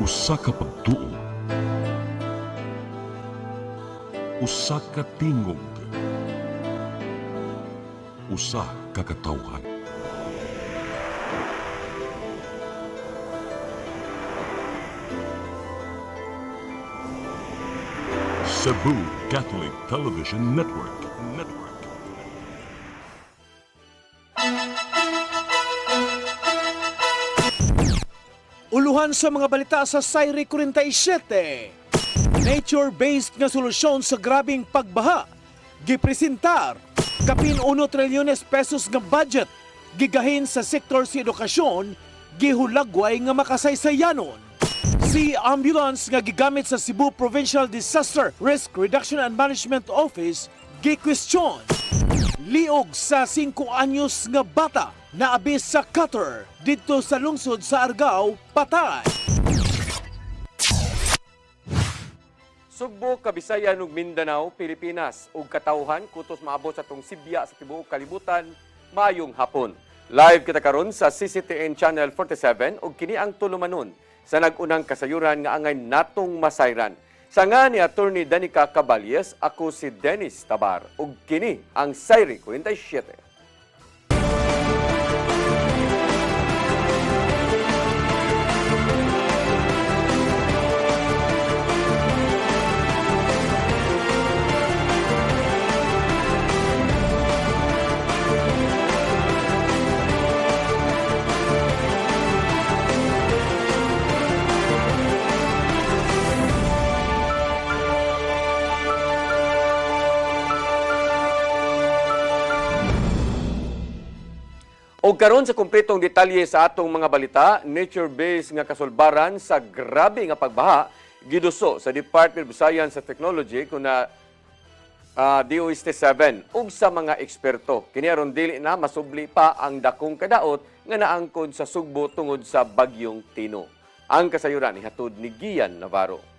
Usa ka pagtuo, usa ka tingog, usa ka katawhan. Cebu Catholic Television Network. Uluhan sa mga balita sa Sayri 47. Nature-based nga solusyon sa grabing pagbaha. Gipresentar. Kapin 1 trilyones pesos nga budget. Gigahin sa sektor sa edukasyon. Gihulagway nga makasaysayanon. Si ambulance nga gigamit sa Cebu Provincial Disaster Risk Reduction and Management Office gi-question. Liog sa 5 anyos nga bata na abis sa cutter dito sa lungsod sa Argao, patay. Sugbo, Kabisayan ug Mindanao, Pilipinas ug katawhan kutos maabot sa tong Sibya sa tibuok kalibutan maayong hapon. Live kita karon sa CCTN Channel 47 ug kini ang tulumanon sa nag-unang kasayuran nga angay natong masayran. Sa nga ni Attorney Danica Caballes, ako si Dennis Tabar ug kini ang Sayri 47. O karon sa kumpletong detalye sa atong mga balita, nature-based nga kasulbaran sa grabe nga pagbaha giduso sa Department of Science and Technology kuna DOST-7 ug sa mga eksperto. Kini aron dili na masubli pa ang dakong kadaot nga naangkon sa Sugbo tungod sa bagyong Tino. Ang kasayuran ihatod ni Gian Navarro.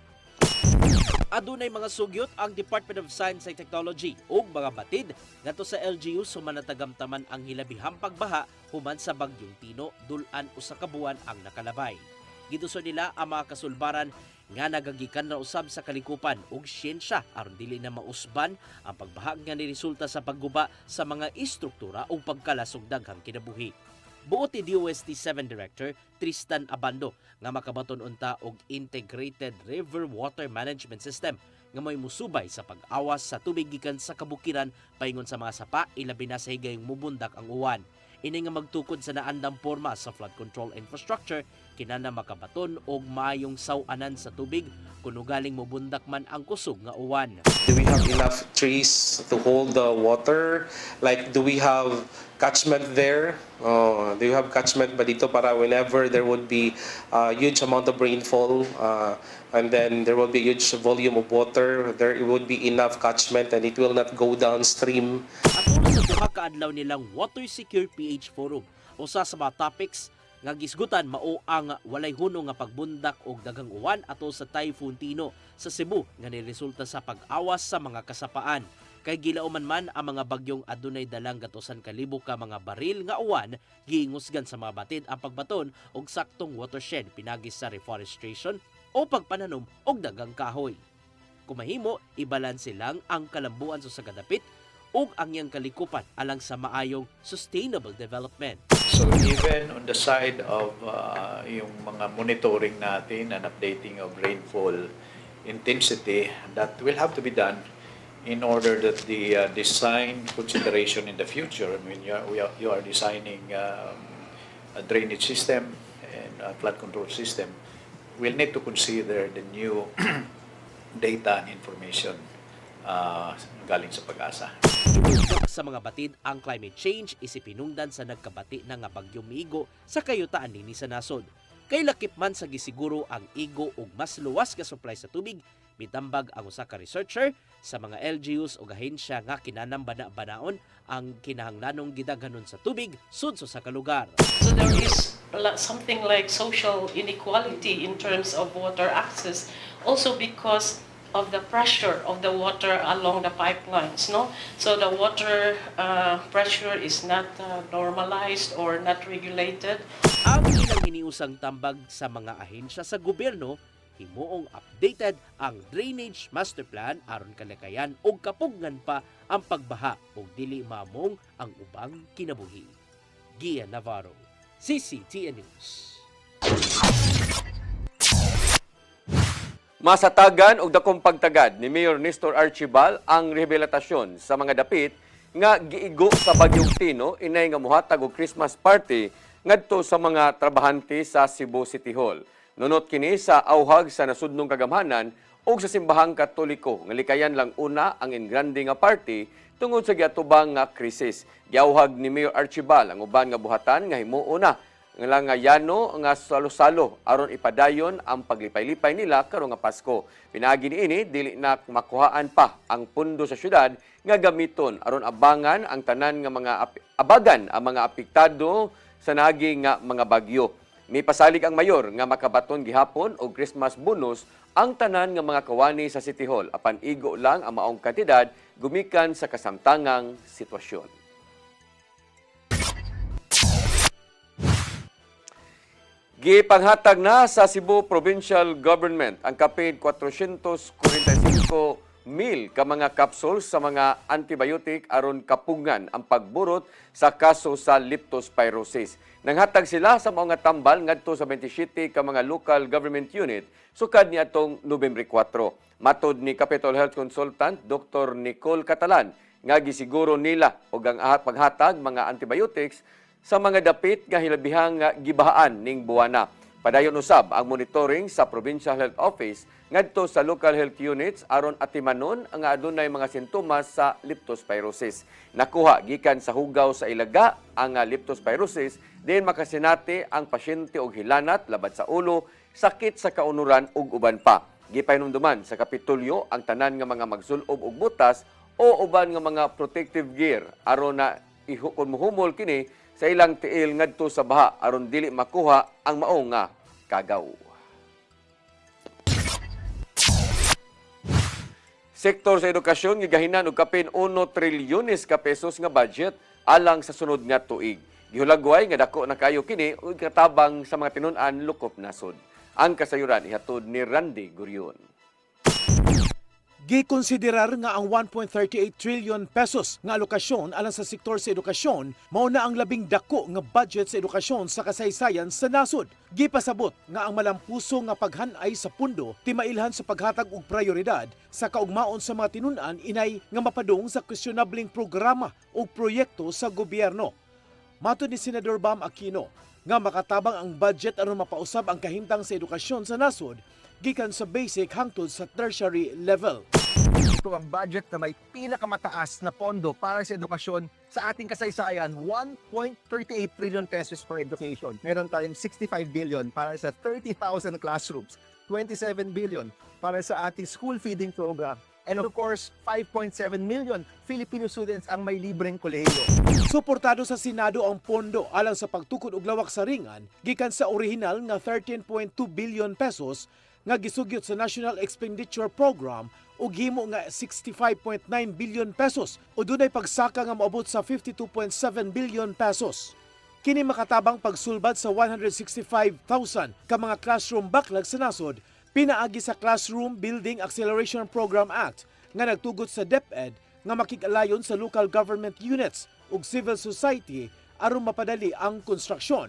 Adunay mga sugyot ang Department of Science and Technology ug mga batid ngadto sa LGU sumanatagamtaman ang hilabihang pagbaha human sa bagyong Tino dulan usa ka buwan ang nakalabay. Giduso nila ang mga kasulbaran nga nagagikan na usab sa kalikupan ug siyensya aron dili na mausban ang pagbaha nga niresulta sa pagguba sa mga istruktura ug pagkalasog daghang kinabuhi. Buot ni DOST-7 Director Tristan Abando nga makabaton unta og Integrated River Water Management System nga may musubay sa pag-awas sa tubig gikan sa kabukiran paingon sa mga sapa ilabi na sa higayong mubundak ang uwan. Ini nga magtukod sa naandang porma sa flood control infrastructure kinana makabaton og maayong saw-anan sa tubig kun galing mubundak man ang kusog nga uwan. Do we have enough trees to hold the water? Like, do we have catchment there? Do you have catchment ba dito para whenever there would be a huge amount of rainfall and then there will be huge volume of water, there would be enough catchment and it will not go downstream. At una sa duha ka adlaw nilang Water Secure PH Forum, usa sa mga topics nga gisgutan mao ang walay hunong nga pagbundak og daghang uwan ato sa Typhoon Tino sa Cebu nga niresulta sa pag-awas sa mga kasapaan. Kay gilauman man ang mga bagyong adunay dalang gatusan ka libo ka mga baril nga uwan giingusgan sa mga batid ang pagbaton og saktong watershed pinagi sa reforestation o pagpananom og daghang kahoy. Kumahimo ibalanse lang ang kalambuan sa kadapit ug ang iyang kalikupan alang sa maayong sustainable development. So even on the side of yung mga monitoring natin and updating of rainfall intensity, that will have to be done in order that the design consideration in the future, I mean, you are designing a drainage system and a flood control system, will need to consider the new data and information galing sa pag-asa. Sa mga batid, ang climate change isipinungdan sa nagkabati na nga bagyong Migo sa kayutaan nini sa nasod. Kay lakip man sa gisiguro ang igo ug mas luwas ka supply sa tubig, mitambag ang usa ka researcher sa mga LGUs ug ahensya nga kinanambana-banaon ang kinahanglanong gidaghanon sa tubig sudso sa kalugar. So there is something like social inequality in terms of water access, also because of the pressure of the water along the pipelines, no? So the water pressure is not normalized or not regulated. Ang ilang iniusang tambag sa mga ahensya sa gobyerno, himuong updated ang Drainage Master Plan aron kalakayan og kapugngan pa ang pagbaha ug dili mamong ang ubang kinabuhi. Gia Navarro, CCTN News. Masatagan og dakong pagtagad ni Mayor Nestor Archibal ang rehabilitasyon sa mga dapit nga giigo sa Bagyong Tino inay nga mohatag og Christmas party ngadto sa mga trabahante sa Cebu City Hall. Nunot kini sa awhag sa nasudnong kagamhanan o sa simbahang katoliko nga likayan lang una ang engrande nga party tungod sa giatubang nga krisis. Giawhag ni Mayor Archibal ang uban nga buhatan nga himuo na nga yano nga salo-salo aron ipadayon ang paglipay-lipay nila karong nga Pasko. Pinaagi niini dili na makuhaan pa ang pundo sa syudad nga gamiton aron abangan ang tanan nga mga abagan ang mga apektado sa naging nga mga bagyo. Mipasalig ang mayor nga makabaton gihapon og Christmas bonus ang tanan nga mga kawani sa City Hall apan igo lang ang maong kantidad gumikan sa kasamtangang sitwasyon. Gipanghatag na sa Cebu Provincial Government ang kapin 445,000 ka mga capsules sa mga antibiotic aron kapungan ang pagburot sa kaso sa leptospirosis. Nanghatag sila sa mga tambal ngadto sa 27 ka mga local government unit sukad niadtong Nobyembre 4. Matod ni Capital Health Consultant Dr. Nicole Catalan nga gisiguro nila og ang paghatag mga antibiotics sa mga dapit nga hilabihang gibahaan ning buwana. Padayon usab ang monitoring sa Provincial Health Office ngadto sa local health units aron atimanon ang adunay mga sintomas sa leptospirosis. Nakuha gikan sa hugaw sa ilaga ang leptospirosis diin makasinati ang pasyente og hilanat labad sa ulo, sakit sa kaunuran ug uban pa. Gipahinumduman sa kapitulyo ang tanan nga mga magsulob og butas o uban nga mga protective gear aron na ihumol kini sa ilang tiil ngadto sa baha aron dili makuha ang maong nga kagaw. Sektor sa edukasyon gigahinan og kapin 1 trilyones ka pesos nga budget alang sa sunod nga tuig. Gihulagway nga dako na kayo kini ug katabang sa mga tinun-an lukop nasod. Ang kasayuran ihatod ni Randy Gurion. Gikonsiderar nga ang 1.38 trillion pesos nga alokasyon alang sa sektor sa edukasyon mao na ang labing dako nga budget sa edukasyon sa kasaysayan sa nasod. Gipasabot nga ang malampuso nga paghanay sa pundo timailhan sa paghatag og prioridad sa kaugmaon sa mga tinun-an inay nga mapadung sa questionabling programa o proyekto sa gobyerno. Matud ni Senador Bam Aquino nga makatabang ang budget aron mapausab ang kahimtang sa edukasyon sa nasod gikan sa basic hangtod sa tertiary level. Ito ang budget na may pinakamataas na pondo para sa edukasyon sa ating kasaysayan, 1.38 trillion pesos for education. Meron tayong 65 billion para sa 30,000 classrooms, 27 billion para sa ating school feeding program, and of course, 5.7 million Filipino students ang may libreng kolehiyo. Suportado sa Senado ang pondo alang sa pagtukod og lawak sa ringan gikan sa orihinal nga 13.2 billion pesos nga gisugyot sa National Expenditure Program ug himo nga 65.9 billion pesos o dunay pagsaka nga moabot sa 52.7 billion pesos. Kini makatabang pagsulbad sa 165,000 ka mga classroom backlog sa nasod pinaagi sa Classroom Building Acceleration Program Act nga nagtugot sa DepEd nga makig-alayon sa local government units ug civil society aron mapadali ang konstruksyon.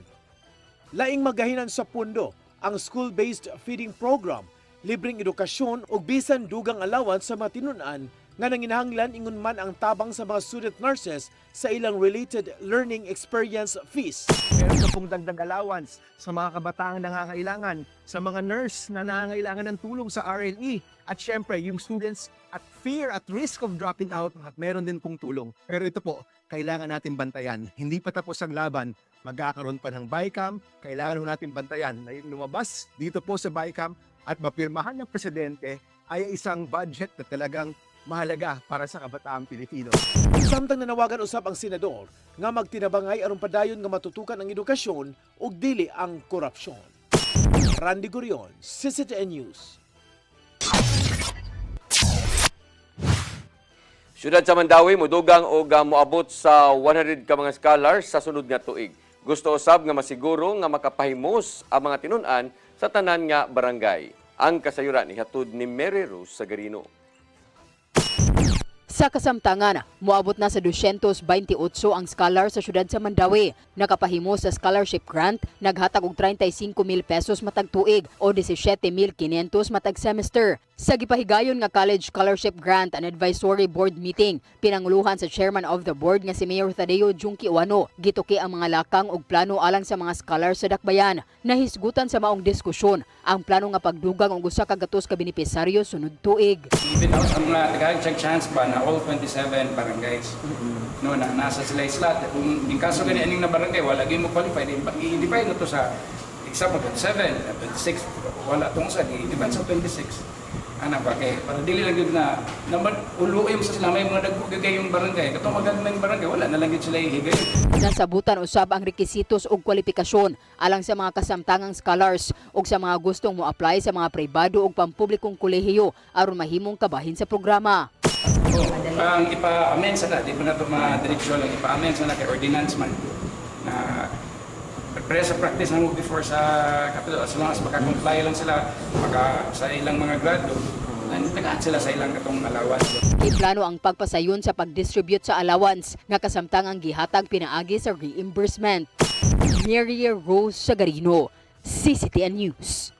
Laing magahinan sa pundo ang school-based feeding program, libreng edukasyon ug bisan dugang allowance sa mga tinun-an nga nanginahanglan ingon man ang tabang sa mga student nurses sa ilang related learning experience fees. Meron na pong dagdag allowance sa mga kabataang nangangailangan, sa mga nurse na nangangailangan ng tulong sa RLE, at syempre yung students at fear at risk of dropping out, meron din pong tulong. Pero ito po, kailangan natin bantayan. Hindi pa tapos ang laban. Magkakaroon pa ng BICAM, kailangan natin bantayan na yung lumabas dito po sa BICAM at mapirmahan ng presidente ay isang budget na talagang mahalaga para sa kabataang Pilipino. Samtang nanawagan usab ang senador nga magtinabangay aron padayon nga matutukan ang edukasyon ug dili ang korupsyon. Randy Gurion, CCTN News. Syudad sa Mandawi modugang og moabot sa 100 ka mga scholars sa sunod nga tuig. Gusto usab nga masiguro nga makapahimos ang mga tinun-an sa tanan nga barangay. Ang kasayuran ihatod ni Mary Rose Sagarino. Sa kasamtangan, moabot na sa 228 ang scholar sa syudad sa Mandawi. Nakapahimo sa scholarship grant, naghatag og 35,000 pesos matag tuig o 17,500 matag semester. Sa gipahigayon nga college scholarship grant and advisory board meeting, pinanguluhan sa chairman of the board nga si Mayor Tadeo Junki Uano, gituki ang mga lakang og plano alang sa mga scholar sa Dakbayan. Nahisgutan sa maong diskusyon ang plano nga pagdugang og usa ka gatos ka benepisaryo sunod tuig. Even out ang mga tagahag chance ba na all 27 barangays. No, nasa sila isla. Kung in kaso gani aning na barangay wala gyud mo qualify, i-divide na to sa example 27, 26 wala tong sa i-divide sa 26. Ana ba kay para dili lang gyud na naman uluoy mo sa sila may mga dagkugay yung barangay. Katong magagmay barangay wala na lang gyud sila higay. Nasabutan usab ang rekisitos ug kwalifikasyon alang sa mga kasamtangang scholars ug sa mga gustong mo-apply sa mga pribado ug pampublikong kolehiyo aron mahimong kabahin sa programa. Ang ipa-amend sana, di ba na ito mga direksyon lang, ipa-amend sana kay ordinance man na sa practice na mo before sa Capitol, as long as makakomply lang sila sa ilang mga grado, tagaan sila sa ilang katong allowance. Iplano ang pagpasayon sa pag-distribute sa allowance nga kasamtangang gihatag pinaagi sa reimbursement. Mary Rose Sagarino, CCTN News.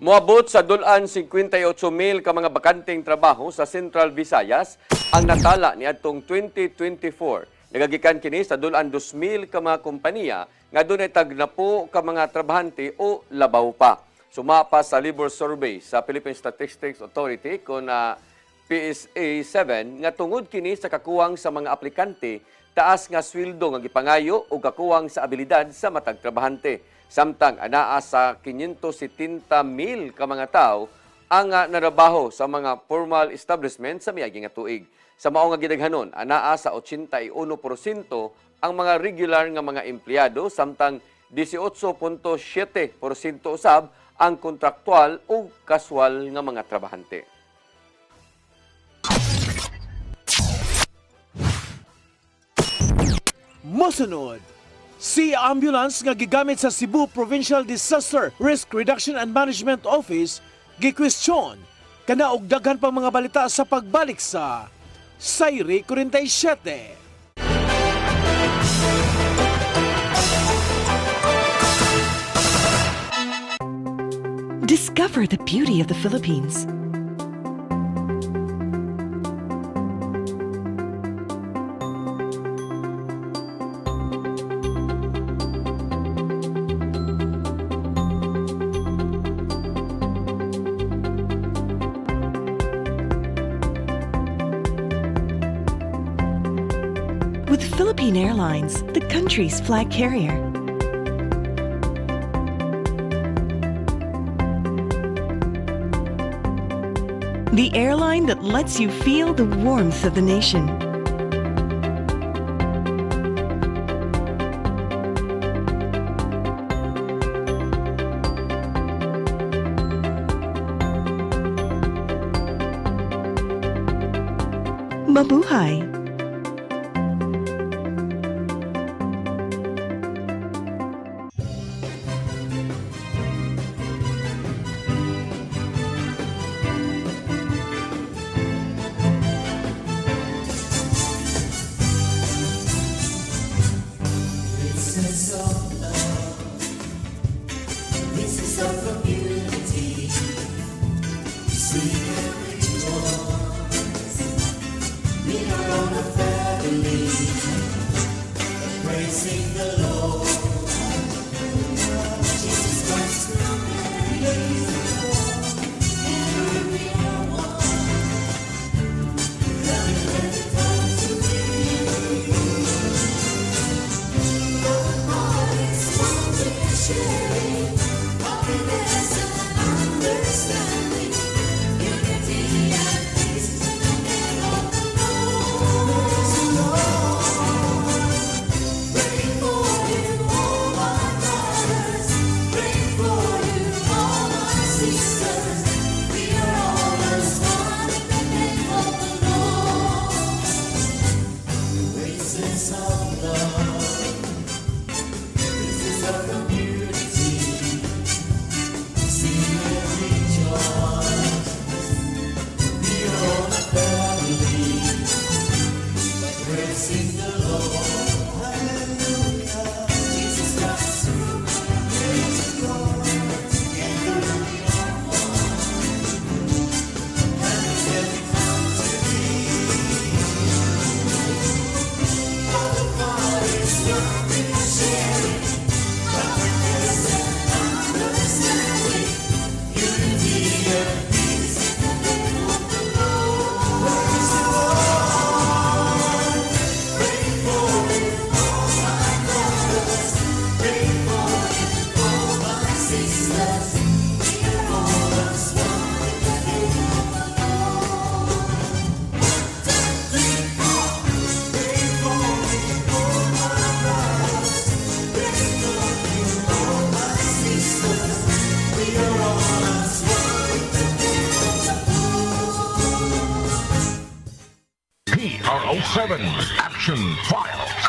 Moabot sa dulan 58,000 ka mga bakanteng trabaho sa Central Visayas ang natala ni adtong 2024. Nagagikan kini sa dulan 2,000 ka mga kompanya nga dunay tagnapo ka mga trabahante o labaw pa. Sumapa sa labor survey sa Philippine Statistics Authority kon PSA 7 nga tungod kini sa kakuwang sa mga aplikante, taas nga sweldo nga gipangayo o kakuwang sa abilidad sa matag trabahante. Samtang anaa sa 570,000 ka mga tao ang narabaho sa mga formal establishment sa miagi nga tuig. Sa mao nga gidaghanon, anaa sa 81% ang mga regular nga mga empleyado, samtang 18.7% usab ang kontraktual o kaswal nga mga trabahante. Mosunod, si ambulance nga gigamit sa Cebu Provincial Disaster Risk Reduction and Management Office gikwestiyon kana og daghan pang mga balita sa pagbalik sa Sayri 47. Discover the beauty of the Philippines. With Philippine Airlines, the country's flag carrier. The airline that lets you feel the warmth of the nation. Mabuhay! PRO7 Action Files.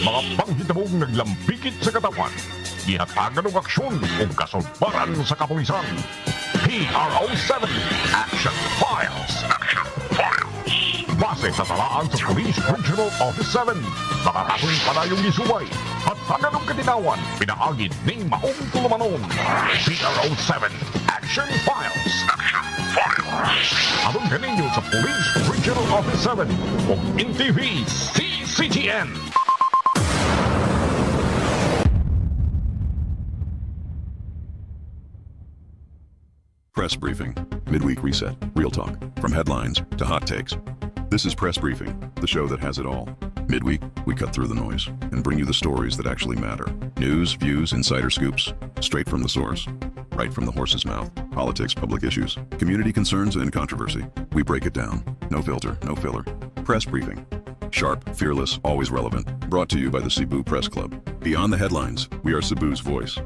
Mga panghitabong naglambikit sa katawan, gihatagan ng aksyon o kasulbaran sa kapulisan. PRO7 Action Files. Base sa talaan sa Police Regional Office 7, nakatakoy panayong gisubay at taganong katinawan, pinaagid ng maong tulumanon. PRO7 Action Files. Abang kaninyo sa Police Regional Office 7 o NTV CCTN. Press Briefing. Midweek reset. Real talk. From headlines to hot takes. This is Press Briefing, the show that has it all. Midweek, we cut through the noise and bring you the stories that actually matter. News, views, insider scoops, straight from the source. Right from the horse's mouth. Politics, public issues, community concerns, and controversy. We break it down. No filter, no filler. Press Briefing. Sharp, fearless, always relevant. Brought to you by the Cebu Press Club. Beyond the headlines, we are Cebu's voice.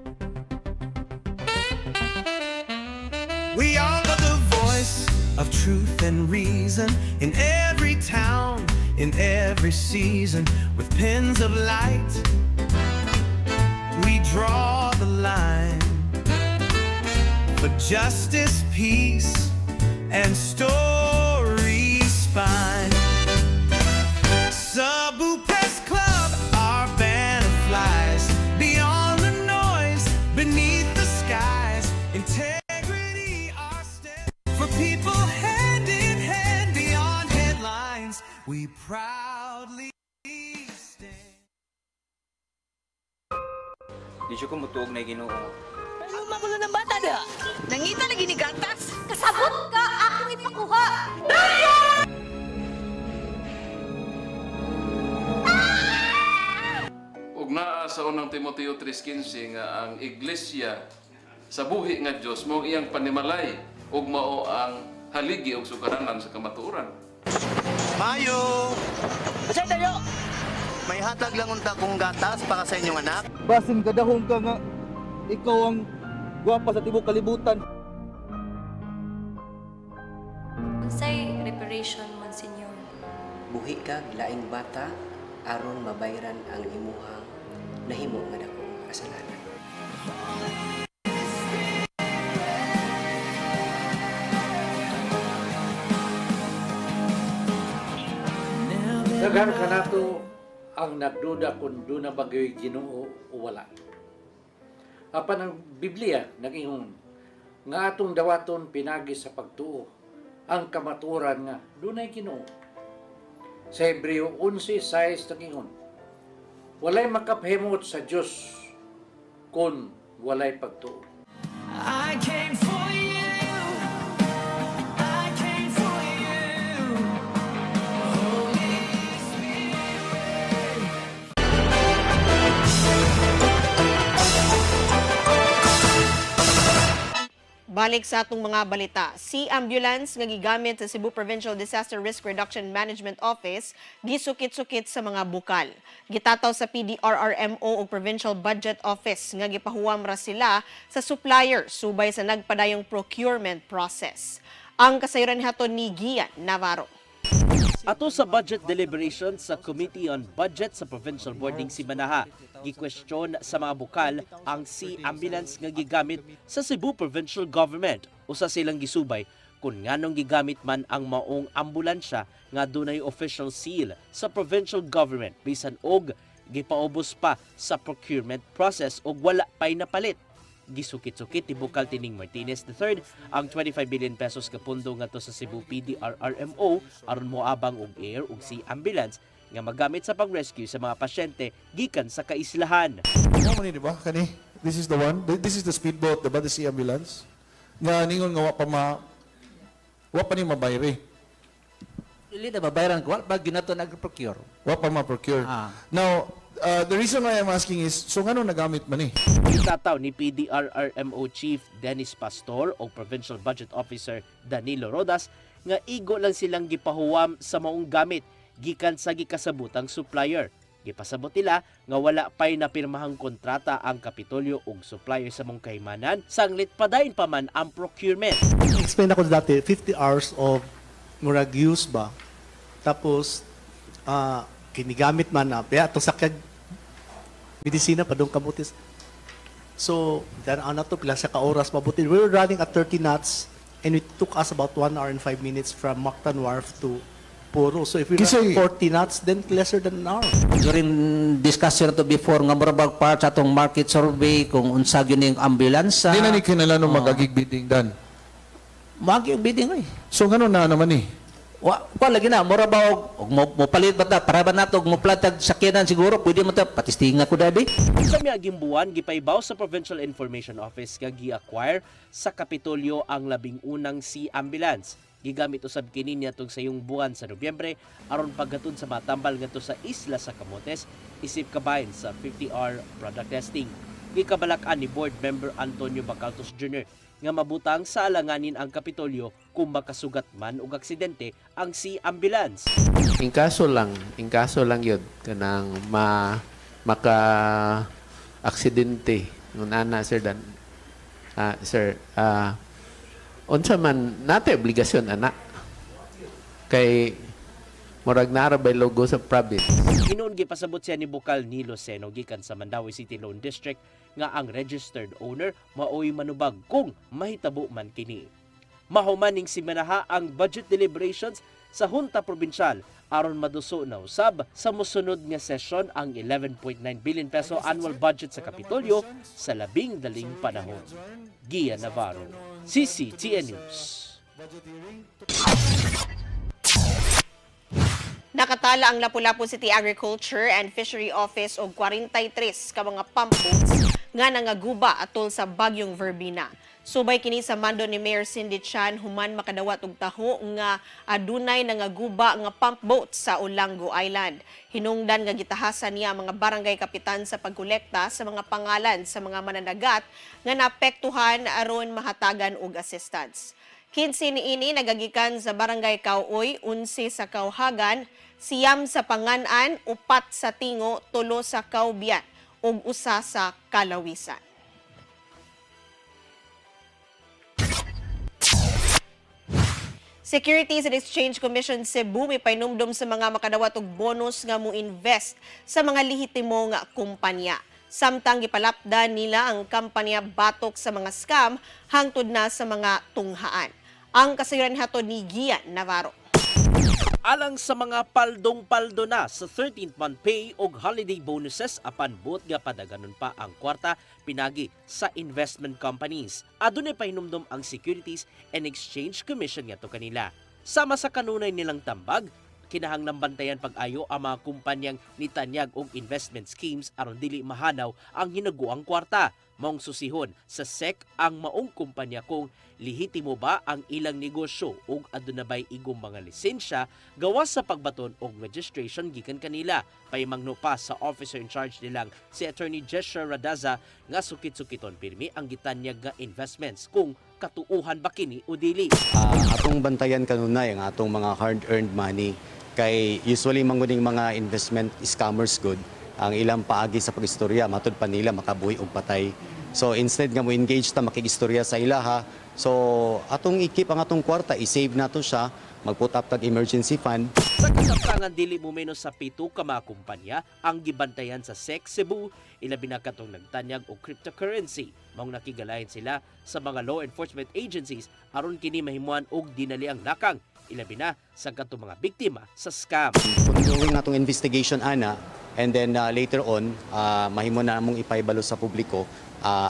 We are the voice of truth and reason in every town, in every season. With pens of light, we draw the line for justice, peace, and story spine. Cebu Press Club, our banner flies beyond the noise, beneath the skies. Integrity, our step for people hand in hand beyond headlines. We proudly stand. Di siya kumutuog na Ginoo. Pero magulo ng bata na. Nangita na ginigatas. Kasabot ka, akong ipakuha. Ug naa sa unang Timoteo 3:15 nga ang iglesia sa buhi nga Dios mao iyang panimalay ug mao ang haligi ug sukaranan sa kamatuoran. Mayo! Basta tayo! May hatag lang unta kong gatas para sa inyong anak. Basin kadahong ka nga ikaw ang gwapa sa tibok kalibutan. Unsay reparation, Monsignor? Buhi kag laing bata aron mabayran ang imuhang nahimo nga dakong kasalanan. Daghan ka nato ang nagduda kung doon na bagyo'y Ginoo o wala. Apan ang Biblia nag-ingon nga atong dawaton pinagi sa pagtuo ang kamaturan nga doon ay Ginoo. Sa Hebreo 11:6 nag-ingon, walay makapahimot sa Dios kung walay pagtuo. I came for you. I came for you. Holy Spirit. Balik sa atong mga balita, si ambulance nga gigamit sa Cebu Provincial Disaster Risk Reduction Management Office gisukit-sukit sa mga bukal. Gitataw sa PDRRMO o Provincial Budget Office nga gipahuwam ra sila sa supplier subay sa nagpadayong procurement process. Ang kasayuran haton ni Gian Navarro. Ato sa budget deliberation sa Committee on Budget sa Provincial Boarding si Manaha, gi-question sa mga bukal ang sea ambulance nga gigamit sa Cebu Provincial Government. Usa silang gisubay kung nganong gigamit man ang maong ambulansya nga dunay official seal sa provincial government bisan og gipaubos pa sa procurement process og wala pay napalit. Gisukit-sukit ni Bukal Tining Martinez III ang 25 billion pesos ka pundo ngadto sa Cebu PDRRMO aron moabang og air ug sea ambulance nga magamit sa pag-rescue sa mga pasyente gikan sa kaislahan. Ano man di ba kani? This is the one. This is the speedboat, the sea ambulance. Nga ningon nga wa pa ni mabayre. Dili na mabayaran ko pag ginato nag-procure. Wa pa ma-procure. Now, the reason why I'm asking is, so ngano nagamit man eh? Itataw ni PDRRMO Chief Dennis Pastor o Provincial Budget Officer Danilo Rodas nga igo lang silang gipahuwam sa maong gamit gikan sa gikasabutang supplier. Gipasabot nila nga wala pay napirmahang kontrata ang Kapitolyo ug supplier sa mong kahimanan sanglit padayon pa man ang procurement. Explain ako dati 50 hours of murag use ba Tapos kinigamit man na kaya to sakyan medisina pa dong kabutis. So then to pila sa ka oras mabuti. We were running at 30 knots and it took us about 1 hour and 5 minutes from Mactan Wharf to Puro. So if we run 40 knots, then lesser than an hour. During discussion to before nga murabag part sa atong market survey kung unsag yun yung ambulansa. Di na ni kinala nung magagig bidding dan. Magagig bidding ay. So gano'n na naman eh. Wa lagi na murabag mo palit ba ta para ba nato mo platag sakyanan siguro pwede mo ta patistinga ko dadi. Sa miaging buwan gipaybaw sa Provincial Information Office nga gi-acquire sa Kapitolyo ang 11 Sea Ambulance. Gigamit usab kini niadtong sayong buwan sa Nobyembre aron paghatod sa matambal ngadto sa isla sa Camotes isip kabahin sa 50-hour product testing. Gikabalak-an ni Board Member Antonio Bacaltos Jr. nga mabutang sa alanganin ang Kapitolyo kung makasugat man og aksidente ang Sea Ambulance. In kaso lang yun kanang maka aksidente ngun ana sir dan unsa man nate obligasyon ana kay murag narabay logo sa province. Hinuon gipasabot siya ni Bukal Nilo Seno gikan sa Mandawi City Loan District nga ang registered owner maoy manubag kung mahitabo man kini. Mahuman ning simanaha ang budget deliberations sa Hunta Provincial aron maduso na usab sa mosunod nga session ang 11.9 billion peso annual budget sa Kapitolyo sa labing daling panahon. Gia Navarro, CCTN News. Nakatala ang Lapu-Lapu City Agriculture and Fishery Office og 43 ka mga pump boats nga nangaguba atol sa bagyong Verbena. Subay kini sa mando ni Mayor Cindy Chan human makadawat og taho nga adunay nangaguba nga pump boat sa Olango Island. Hinungdan nga gitahasan niya ang mga barangay kapitan sa pagkolekta sa mga pangalan sa mga mananagat nga naapektuhan aron mahatagan og assistance. 15 niini nagagikan sa barangay Kauoy, 11 sa Kauhagan, 9 sa Panganan, 4 sa Tingo, 3 sa Kaubian ug 1 sa Kalawisan. Securities and Exchange Commission Cebu may painumdum sa mga makadawat og bonus nga mo-invest sa mga lehitimo nga kumpanya. Samtang gipalapdan nila ang kampanya batok sa mga scam hangtod na sa mga tunghaan. Ang kasayuran hatod ni Gia Navarro. Alang sa mga paldong-paldo na sa 13th month pay o holiday bonuses apan buot nga padaganon pa ang kwarta pinagi sa investment companies. Adunay pahinumdum ang Securities and Exchange Commission ngadto kanila. Sama sa kanunay nilang tambag, kinahanglang bantayan pag-ayo ang mga kumpanyang nitanyag og investment schemes aron dili mahanaw ang hinaguang kwarta. Maong susihon sa SEC ang maong kumpanya kung lehitimo ba ang ilang negosyo ug aduna bay igong mga lisensya gawas sa pagbaton og registration gikan kanila. Paimangno pa sa officer in charge nilang si Attorney Jesher Radaza nga sukit-sukiton pirmi ang gitanyag nga investments kung katuuhan ba kini o dili. Atong bantayan kanunay ang atong mga hard-earned money kay usually manguning mga investment scammers good ang ilang paagi sa pagistorya matud pa nila makabuhi og patay. So instead nga mo engage ta makigistorya sa ilaha, so atong ikip ang atong kwarta, i-save nato siya, magput up tag emergency fund. Sa kasabtangan dili mo menos sa 7 ka mga kumpanya ang gibantayan sa SEC Cebu, ilabi na katong nagtanyag og cryptocurrency. Maong nakigalayan sila sa mga law enforcement agencies aron kini mahimuan og dinali ang nakang. Ilabi na sa katong mga biktima sa scam. Continuing natong investigation ana, and then later on, mahimo na mong ipaibalo sa publiko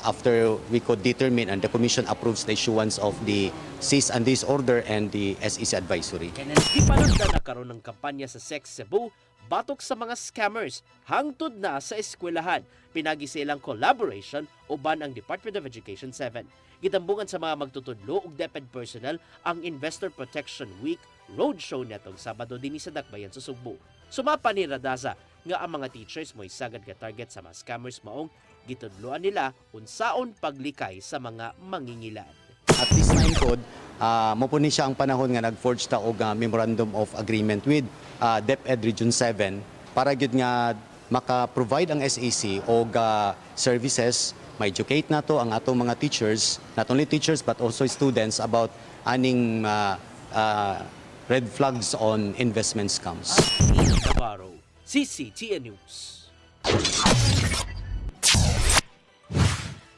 after we could determine and the Commission approves the issuance of the cease and desist order and the SEC advisory. Ipalagda na karon ng kampanya sa SEC Cebu, batok sa mga scammers, hangtod na sa eskwelahan. Pinagi silang collaboration uban ang Department of Education 7. Gitambungan sa mga magtutudlo ug DepEd personnel ang Investor Protection Week roadshow netong Sabado dinhi sa Dakbayan sa Sugbo. Sumapa ni Radaza nga ang mga teachers mo'y sagad ka target sa mga scammers maong gitudloan nila unsaon paglikay sa mga mangingilad. At this time code, mo po ni siya ang panahon nga nag-forge ta og memorandum of agreement with DepEd Region 7 para gyud nga maka-provide ang SAC og services, ma-educate nato ang atong mga teachers, not only teachers but also students about aning red flags on investment scams. Navarro, CCTN News.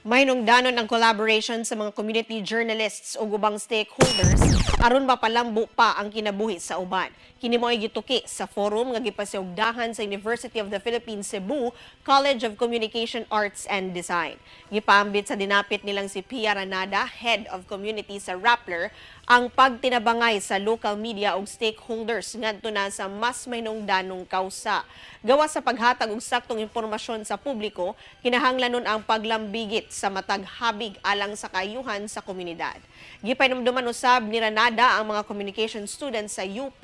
May nungdanon ang collaboration sa mga community journalists o ubang stakeholders aron mapalambo pa ang kinabuhi sa uban. Kini mo'y gituki sa forum nga gipasiugdahan sa University of the Philippines Cebu College of Communication Arts and Design. Gipaambit sa dinapit nilang si Pia Ranada, Head of Community sa Rappler, ang pagtinabangay sa local media o stakeholders ngadto na sa mas may nungdanong kausa. Gawa sa paghatag og saktong impormasyon sa publiko, kinahanglanon ang paglambigit sa matag habig alang sa kayuhan sa komunidad. Gipainumduman usab ni Ranada ang mga communication students sa UP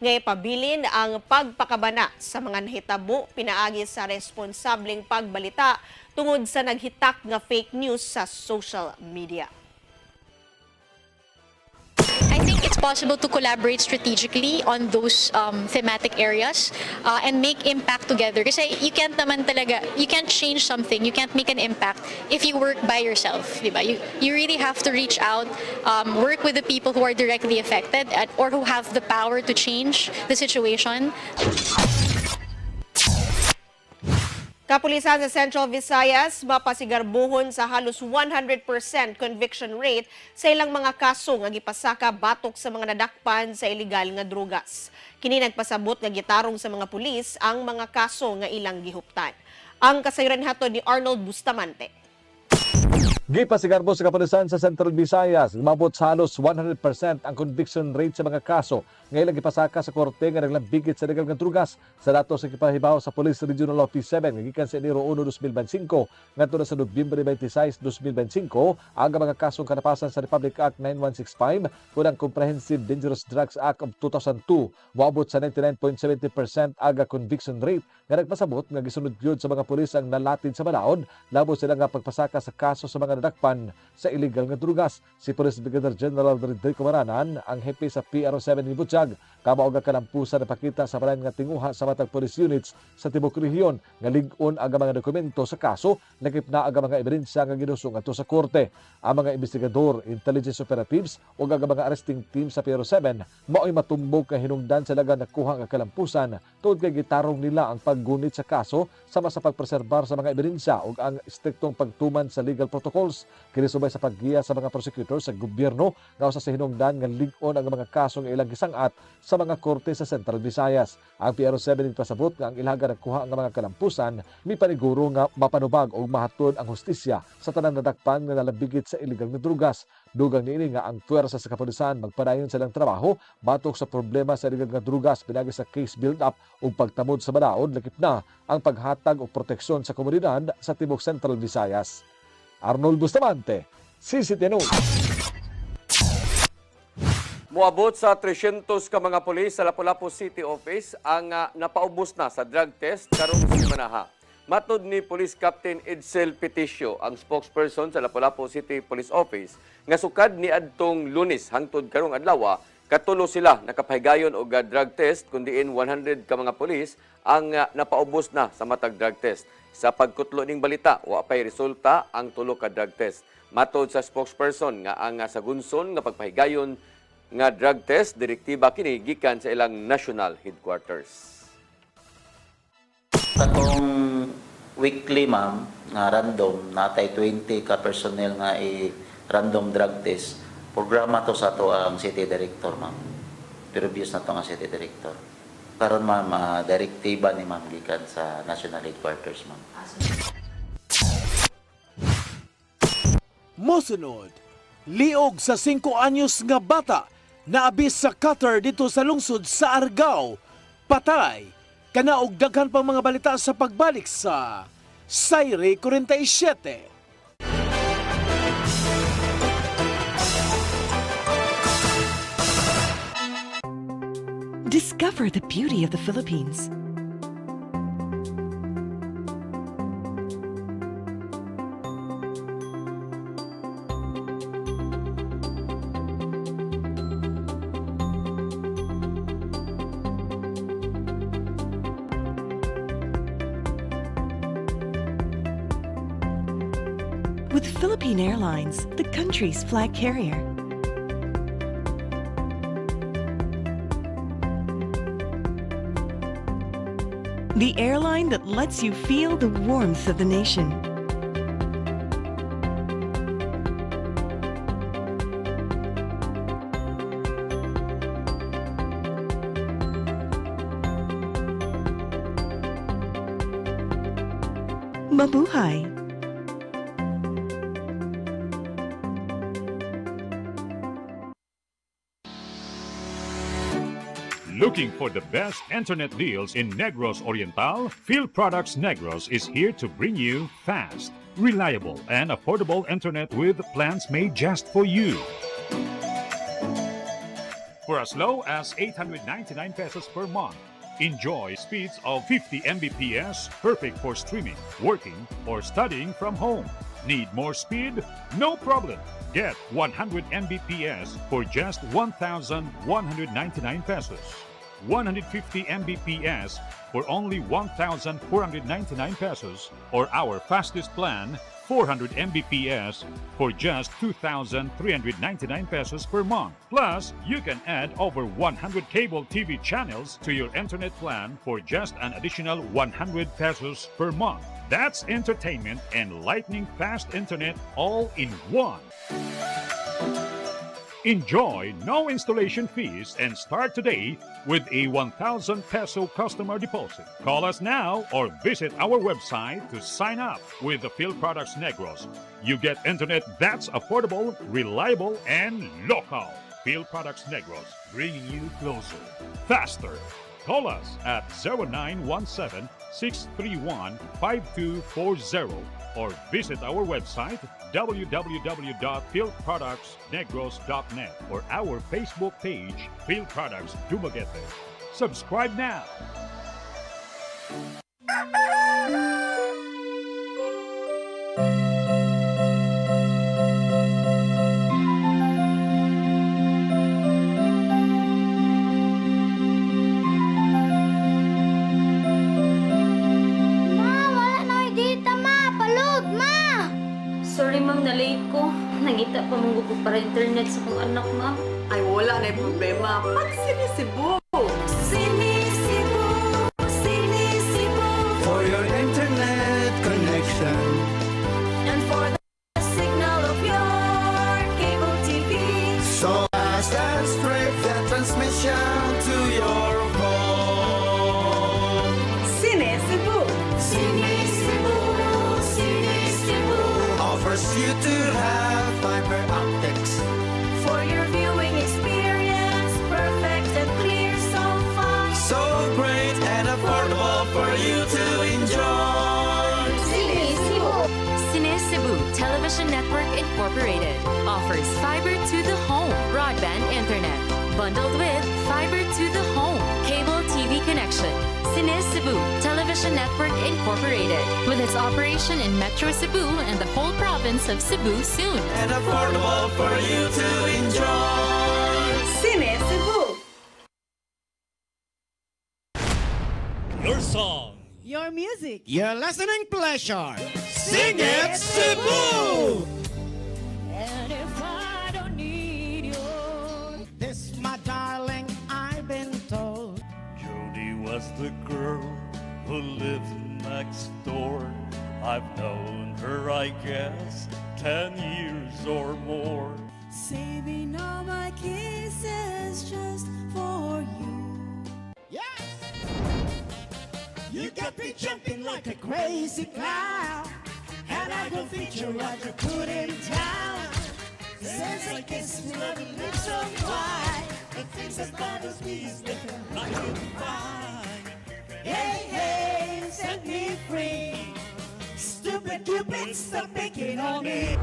nga ipabilin ang pagpakabana sa mga nahitabo pinaagi sa responsableng pagbalita tungod sa naghitak nga fake news sa social media. I think it's possible to collaborate strategically on those thematic areas and make impact together. Kasi you can't naman talaga, you can't change something, you can't make an impact if you work by yourself, diba? You really have to reach out, work with the people who are directly affected or who have the power to change the situation. Kapulisan sa Central Visayas mapasigarbuhon sa halos 100% conviction rate sa ilang mga kaso nga gipasaka batok sa mga nadakpan sa ilegal nga drugas. Kini nagpasabot nga gitarong sa mga pulis ang mga kaso nga ilang gihuptan. Ang kasayuran hatod ni Arnold Bustamante. Gipasigarbo sa kapulisan sa Central Visayas, umabot sa halos 100% ang conviction rate sa mga kaso ngayon gipasaka sa korte nga naglambigit sa legal nga drugas sa datos sa kipahibaw sa Police Regional Office 7 gikan sa Enero 1, 2025 ngadto na sa Nobyembre 26, 2025 ang mga kasong kanapasan sa Republic Act 9165 kunang Comprehensive Dangerous Drugs Act of 2002 moabot sa 99.70% aga conviction rate nga nagpasabot nga gisunod gyud sa mga pulis ang nalatid sa balaod labo sila nga pagpasaka sa kaso sa mga nadakpan sa illegal nga drugas. Si Police Brigadier General Rodrigo Maranan ang hepe sa PRO7 ni Butchag kamaog nga kalampusan na pakita sa balan nga tinguha sa matag police units sa tibok rehiyon nga lig-on ang mga dokumento sa kaso lakip na ang mga ebidensya nga ginusong ato sa korte. Ang mga investigador, intelligence operatives o ang mga arresting team sa PRO7 mao'y matumbok nga hinungdan sila nga nakuha nga kalampusan tungod kay gitarong nila ang paggunit sa kaso sama sa pagpreserbar sa mga ebidensya ug ang striktong pagtuman sa legal protocols kini subay sa paggiya sa mga prosecutors sa gobyerno nga usa sa hinungdan nga lig-on ang mga kaso nga ilang gisangat sa mga korte sa Central Visayas. Ang PRO7 pasabot nga ang ilaga nagkuha ang mga kalampusan mi paniguro nga mapanubag o mahatod ang hustisya sa tanang nadakpan nga nalabigit sa illegal nga drugas. Dugang niini nga ang puwersa sa kapulisan magpadayon silang trabaho batok sa problema sa illegal nga drugas pinagi sa case build-up ug pagtamod sa balaod lakip na ang paghatag o proteksyon sa komunidad sa tibok Central Visayas. Arnold Bustamante, CCTN News. Moabot sa 300 ka mga pulis sa Lapu-Lapu City Office ang napaubos na sa drug test karong simanaha. Matod ni Police Captain Edsel Peticio, ang spokesperson sa Lapu-Lapu City Police Office, nga sukad ni adtong Lunes hangtod karong adlaw, katulo sila nakapahigayon og drug test kundiin 100 ka mga pulis ang napaubos na sa matag drug test. Sa pagkutlo ning balita, wa pay resulta ang tulo ka drug test. Matod sa spokesperson nga ang sagunson nga pagpahigayon nga drug test direktiba kini gikan sa ilang national headquarters. Katong weekly ma'am nga random natay 20 ka personnel nga random drug test. Programa to sa to ang city director ma'am. Previous na to nga city director. Karon ma'am direktiba ni ma'am gikan sa national headquarters ma'am. Mosunod, liog sa 5 anyos nga bata naabis sa cutter dito sa lungsod sa Argao. Patay, kanaog daghan pang mga balita sa pagbalik sa Sayre 47. Discover the beauty of the Philippines. With Philippine Airlines, the country's flag carrier. The airline that lets you feel the warmth of the nation. Mabuhay! Looking for the best internet deals in Negros Oriental? Field Products Negros is here to bring you fast, reliable, and affordable internet with plans made just for you. For as low as 899 pesos per month, enjoy speeds of 50 Mbps, perfect for streaming, working, or studying from home. Need more speed? No problem. Get 100 Mbps for just 1,199 pesos. 150 Mbps for only 1,499 pesos, or our fastest plan, 400 Mbps for just 2,399 pesos per month. Plus, you can add over 100 cable TV channels to your internet plan for just an additional 100 pesos per month. That's entertainment and lightning fast internet all in one. Enjoy no installation fees and start today with a 1,000 peso customer deposit. Call us now or visit our website to sign up with the Field Products Negros. You get internet that's affordable, reliable, and local. Field Products Negros, bringing you closer, faster. Call us at 0917-631-5240 or visit our website www.fieldproductsnegros.net or our Facebook page, Field Products Dumaguete. Subscribe now. Sorry ma'am, na-late ko. Nangita pa mong gusto para internet sa kong anak ma'am. Ay wala na yung problema. Pag sinisibo! Sinisibo, sinisibo. For your internet connection. And for the signal of your cable TV. So fast and straight that transmission to your phone. Sinisibo, sinisibo, sinisibo. Offers you to have fiber optics. For your viewing experience, perfect and clear, so fine. So great and affordable for you to enjoy. Sinisibo. Cebu Television Network Incorporated offers fiber to the home broadband internet bundled with fiber to the home cable TV connection. Cebu Television Network Incorporated, with its operation in Metro Cebu and the whole province of Cebu soon. And affordable for you to enjoy. Cebu. Your song. Your music. Your listening pleasure. Sing it, Cebu! And if I don't need you, this, my darling, I've been told. Jody was the girl who lived next door. I've known her, I guess, 10 years or more. Saving all my kisses just for you. Yes! You got me jumping like a crazy clown, and I don't think you're right to put him down. Since I kiss me, love your lips so wide, the things that bothers me is living like a fine. Hey, hey, set me free. Stupid Cupid, stop picking on me.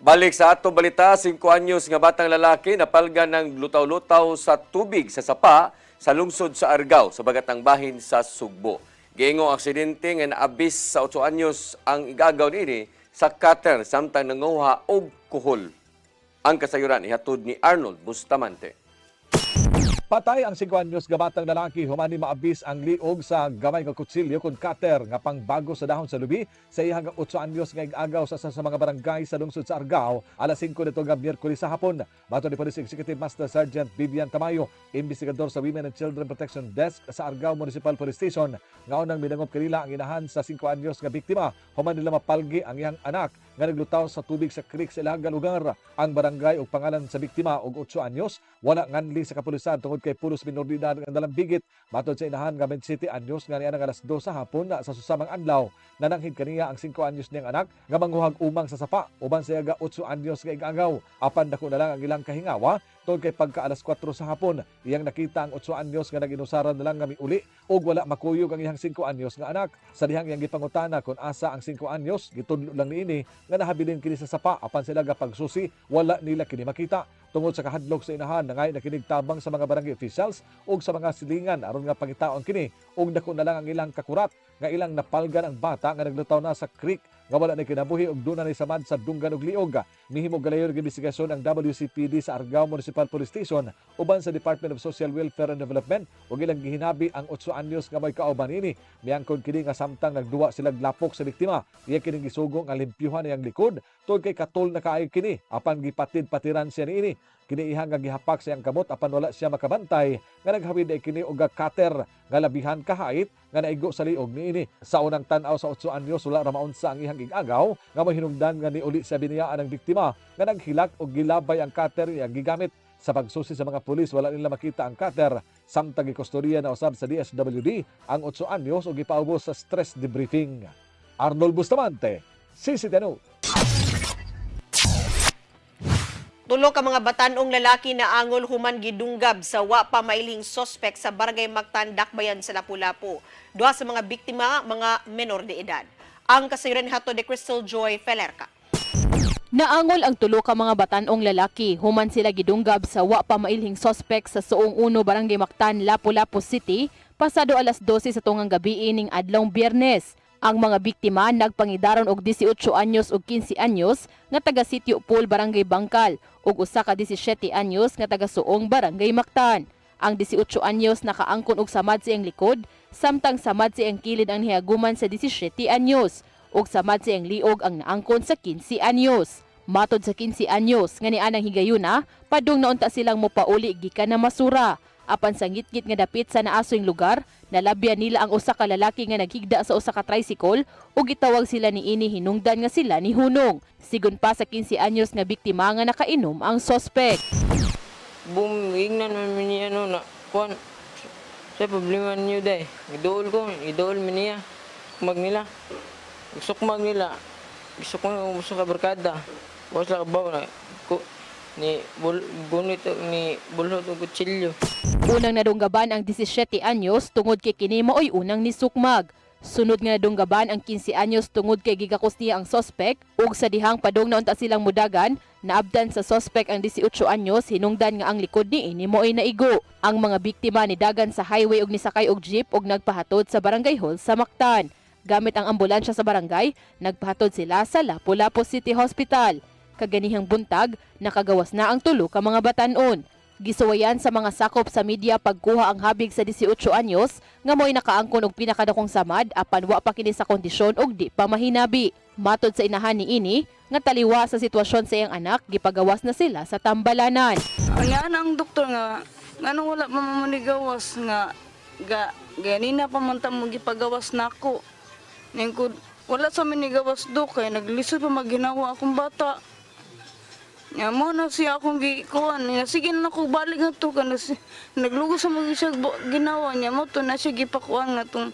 Balik sa ato balita, 5 anyos nga batang lalaki napalgan ng lutaw-lutaw sa tubig sa sapa sa lungsod sa Argao sa bagatang bahin sa Sugbo. Giingong aksidente nga naabis sa 8 anyos ang igagaw niini sa cutter samtang nanguha og kuhol. Ang kasayuran ihatod ni Arnold Bustamante. Patay ang 5 anyos nga batang lalaki humani maabis ang liog sa gamay nga kutsilyo kun cutter nga pangbago sa dahon sa lubi sa iyang 8 anyos nga ig-agaw sa mga barangay sa lungsod sa Argao alas 5 nito nga Miyerkules sa hapon. Bato ni Police Executive Master Sergeant Vivian Tamayo, investigador sa Women and Children Protection Desk sa Argao Municipal Police Station, nga unang minangop kanila ang inahan sa 5 anyos nga biktima human nila mapalgi ang iyang anak nga naglutaw sa tubig sa creek sa ilang lugar. Ang barangay ug pangalan sa biktima og 8 anyos wala nganli sa kapulisan tungod kay pulos minoridad ang dalambigit. Matod sa inahan nga 27 anyos nga niya alas 2 sa hapon sa susamang adlaw nananghid kaniya ang 5 anyos niyang anak nga manghuhag umang sa sapa uban sa yaga 8 anyos nga ig-agaw. Apan dako na lang ang ilang kahingawa tungod kay pagka alas 4 sa hapon iyang nakita ang 8 anyos nga naginusaran na lang nga miuli ug wala makuyog ang iyang 5 anyos nga anak. Sa dihang iyang gipangutana kung asa ang 5 anyos gitudlo lang niini nga nahabilin kini sa sapa apan sila ga pagsusi wala nila kini makita. Tungod sa kahadlok sa inahan nangay nakinig tabang sa mga barangay officials ug sa mga silingan aron nga pangitaon kini ug dako na lang ang ilang kakurat nga ilang napalgan ang bata nga naglutaw na sa creek nga wala na kinabuhi ug duna ni samad sa dunggan ug liog. Mihimo galayon nga investigasyon ang WCPD sa Argao Municipal Police Station uban sa Department of Social Welfare and Development ug ilang gihinabi ang 8 anyos nga may kauban ini. Miangkon kini nga samtang nagduwa sila lapok sa biktima. Iya kini gisugong ang limpyuhan niyang likod tungod kay katol na kaay kini apan gipatid-patiran siya niini. Kini ihang nga gihapak sa iyang kamot apan wala siya makabantay nga naghawid ay kini og cutter nga labihan kahait nga naigo sa liog niini. Sa unang tan-aw sa 8 anyos wala ra maunsa ang ihang ig-agaw nga mahinungdan nga niuli sa biniyaan ng biktima nga naghilak og gilabay ang cutter nga gigamit. Sa pagsusi sa mga pulis wala nila makita ang cutter samtang gikustodiya na usab sa DSWD ang 8 anyos ug gipaubos sa stress debriefing. Arnold Bustamante, CCTV. Tulo ka mga batanong lalaki na angol human gidunggab sa wa pa mailing sospek sa Barangay Mactan, Dakbayan sa Lapu-Lapu. Duha sa mga biktima mga menor de edad. Ang kasayuran hato de Crystal Joy Felerca. Naangol ang tulo ka mga batanong lalaki human sila gidunggab sa wa pa mailhing sospek sa Suong 1 Barangay Mactan, Lapu-Lapu City pasado alas 12 sa tungang gabi ning adlawng Biyernes. Ang mga biktima nagpangidaron og 18 anyos ug 15 anyos nga taga Sitio Pool, Barangay Bangkal ug usa ka 17 anyos nga taga Suong, Barangay Mactan. Ang 18 anyos nakaangkon og samad sa iyang likod samtang samad sa iyang kilid ang nihaguman sa 17 anyos ug samad sa iyang liog ang naangkon sa 15 anyos. Matod sa 15 anyos nga nianang higayuna padung naunta silang mopauli gikan na Masura. Apan sa ngitngit nga dapit sa naasoing lugar, nalabyan nila ang usa ka lalaki nga naghigda sa usa ka tricycle ug gitawag sila niini hinungdan nga sila ni Hunong. Sigon pa sa 15 anyos nga biktima nga nakainom ang sospek. Bumingnan man niya na kuan. Sa problema niyo day. Idol man niya. Magnila. Isukmag nila. Isukmag uso ka barkada. Wala ka ba na ni bunit ni bulhot og kutsilyo. Unang nadunggaban ang 17 anyos tungod kay kini maoy unang nisukmag. Sunod nga nadunggaban ang 15 anyos tungod kay gigakos niya ang sospek ug sa dihang padung naunta silang mudagan, naabdan sa sospek ang 18 anyos hinungdan nga ang likod niini maoy naigo. Ang mga biktima ni dagan sa highway ug nisakay og jeep ug nagpahatod sa Barangay Hall sa Mactan. Gamit ang ambulansya sa barangay, nagpahatod sila sa Lapu-Lapu City Hospital. Kaganihang buntag, nakagawas na ang tulo ka mga batanon. Gisuwayan sa mga sakop sa media pagkuha ang habig sa 18 anyos nga mo'y nakaangkon og pinakadakong samad apan wa pa kini sa kondisyon og di pa mahinabi. Matod sa inahan ni ini nga taliwa sa sitwasyon sa iyang anak, gipagawas na sila sa tambalanan. Ang doktor nga nganong wala pa mamanigawas nga ganina pa man ta mo gipagawas nako. Ningkud wala sa manigawas do kay naglisod pa maginawa akong bata. Ya mo na siya akong gikuan. Sige na ako balik nga to kana naglugo sa mga siya ginawa niya mo to na siya gipakuan nga tong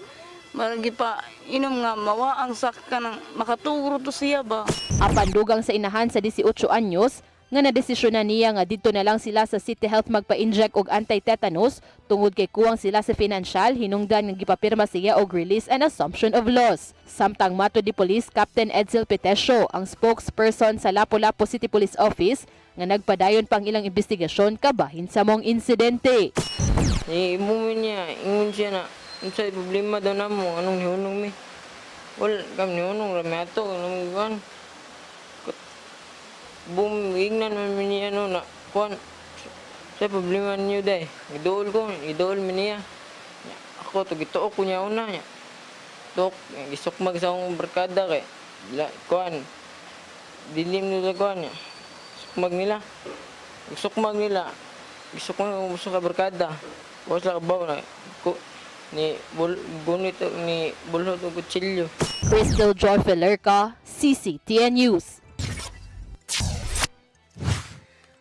maragi pa inom nga mawaang sakka nang makatugro to siya ba. Apan dugang sa inahan sa 18 anyos nga nadesisyon na niya nga dito na lang sila sa City Health magpa-inject og anti-tetanus tungod kay kuwang sila sa financial, hinungdan nga gipapirma siya og release and assumption of loss. Samtang matod ni Police Captain Edsel Petesio, ang spokesperson sa Lapu-Lapu City Police Office, nga nagpadayon pang ilang investigasyon kabahin sa mong insidente. Imumin niya, ingon siya na unsay problema daw namo, anong nihunong mi? Wala kam nihunong rami ato, anong iwan. Bumingnan man niya na kuan Sa problema niyo day, idool mo niya. Ako, tugito ko niya una niya. Tok, gisukmag sa akong barkada kay, kuhan, dilim nila kuhan niya. Sukmag nila, gisukmag sa barkada. Huwag sa kabaw na, ni bulhot o kutsilyo. Crystal Joy Felerca, CCTN News.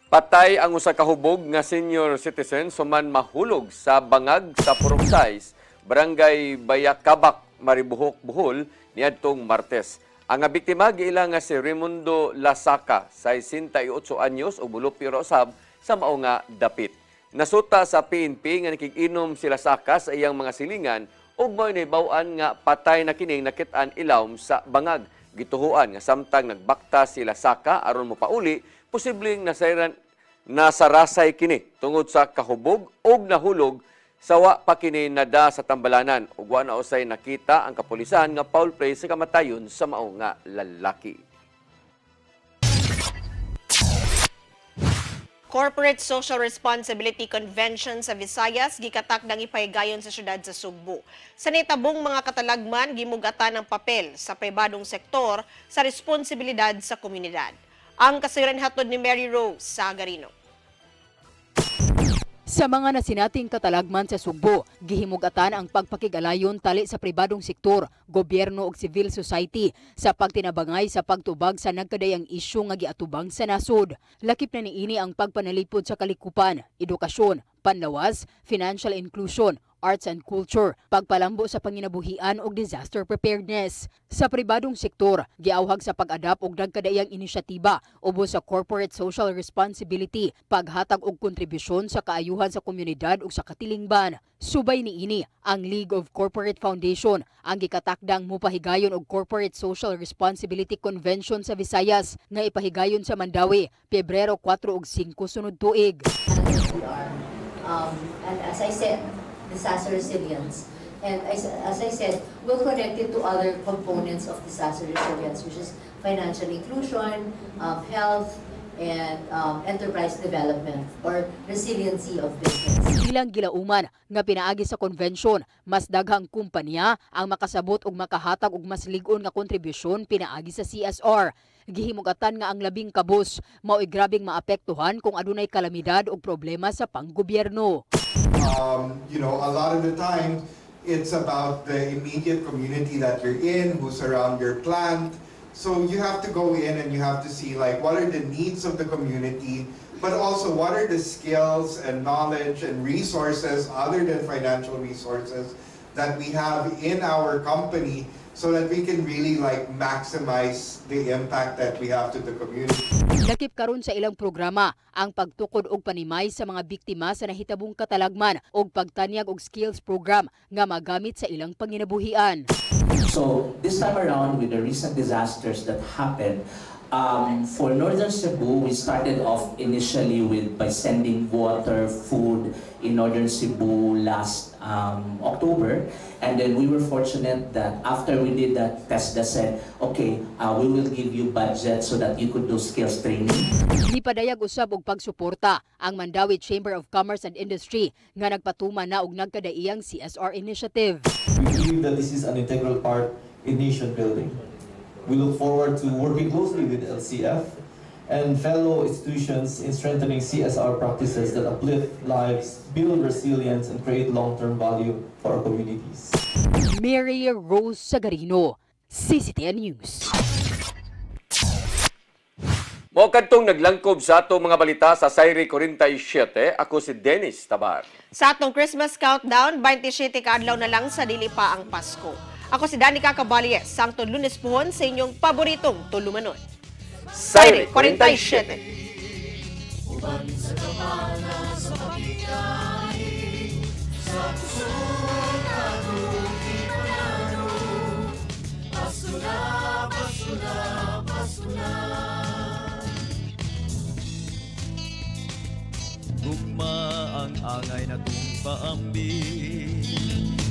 Patay ang usa ka hubog nga senior citizen suman mahulog sa bangag sa Puruksay, Barangay Bayakabak, Maribuhok, Bohol niadtong Martes. Ang biktima giila nga si Raimundo Lasaka, 68 anyos ug bulupyo usab sa mao nga dapit. Nasuta sa PNP nga nakig-inom si Lasaka sa iyang mga silingan ug mo'y nahibaw-an nga patay na kining nakit-an ilawom sa bangag. Gituhuan nga samtang nagbakta si Lasaka aron mopauli, posibleng nasarasay kini tungod sa kahubog o nahulog sa wa pa kini nada sa tambalanan. Ug wa na usay nakita ang kapulisan nga foul play sa kamatayon sa mao nga lalaki. Corporate Social Responsibility Convention sa Visayas gikatakdang ipahigayon sa syudad sa Sugbo. Sa nitabong mga katalagman gimugatan ng papel sa pribadong sektor sa responsibilidad sa komunidad. Ang kasayuran hatod ni Mary Rose Sagarino. Sa mga nasinating katalagman sa Sugbo, gihimugatan ang pagpakigalayon tali sa pribadong sektor, gobyerno ug civil society sa pagtinabangay sa pagtubag sa nagkadayang isyu nga giatubang sa nasod. Lakip na niini ang pagpanalipod sa kalikupan, edukasyon, panlawas, financial inclusion, arts and culture, pagpalambo sa panginabuhian ug disaster preparedness. Sa pribadong sektor, giawhag sa pag-adapt og nagkadayang inisyatiba ubos sa corporate social responsibility, paghatag og kontribusyon sa kaayuhan sa komunidad ug sa katilingban. Subay niini ang League of Corporate Foundation ang gikatakdang mopahigayon og Corporate Social Responsibility Convention sa Visayas nga ipahigayon sa Mandawi, Pebrero 4 ug 5 sunod tuig. And as I said, disaster resilience. And as I said, we'll connect it to other components of disaster resilience, which is financial inclusion, health, and enterprise development or resiliency of business. Ilang gilauman nga pinaagi sa convention, mas daghang kumpanya ang makasabot og makahatag og mas lig-on nga kontribusyon pinaagi sa CSR. Gihimugatan nga ang labing kabus mao'y grabing maapektuhan kung adunay kalamidad o problema sa panggobyerno. A lot of the time, it's about the immediate community that you're in, who's around your plant. So you have to go in and you have to see like what are the needs of the community, but also what are the skills and knowledge and resources other than financial resources that we have in our company so that we can really like maximize the impact that we have to the community. Lakip karon sa ilang programa ang pagtukod og panimay sa mga biktima sa nahitabong katalagman og pagtanyag og skills program nga magamit sa ilang panginabuhian. So this time around with the recent disasters that happened, for Northern Cebu, we started off initially by sending water, food in Northern Cebu last October. And then we were fortunate that after we did that, TESDA said, okay, we will give you budget so that you could do skills training. Nipadayag usab og pagsuporta ang Mandawi Chamber of Commerce and Industry nga nagpatuman na og nagkadaiyang CSR initiative. We believe that this is an integral part in nation building. We look forward to working closely with LCF and fellow institutions in strengthening CSR practices that uplift lives, build resilience, and create long-term value for our communities. Mary Rose Sagarino, CCTN News. Mo kadtong naglangkob sa atong mga balita sa Sayri 47, ako si Dennis Tabar. Sa atong Christmas countdown, 27 ka adlaw na lang sa dili pa ang Pasko. Ako si Danica Caballes, Sangtod Lunes pohon sa inyong paboritong tulumanon. Sayri 47. Uban sa kamana sa pagkikain, sa puso'y kaguging panalo. Pasko na, Pasko na, Pasko na. Gugma ang angay na itong paambi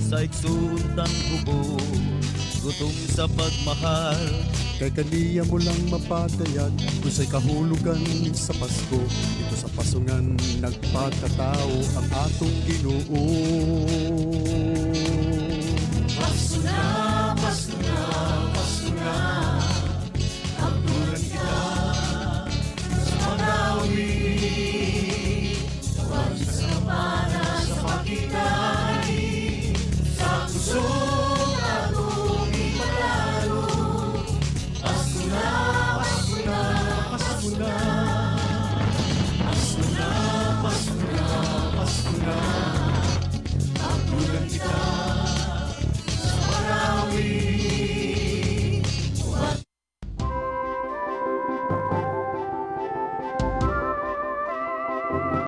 sa iksuntang kubo gutom sa pagmahal. Kay kaniya mo lang mapatayag kung sa'y kahulugan sa Pasko. Ito sa pasungan nagpakatao ang atong Ginoo.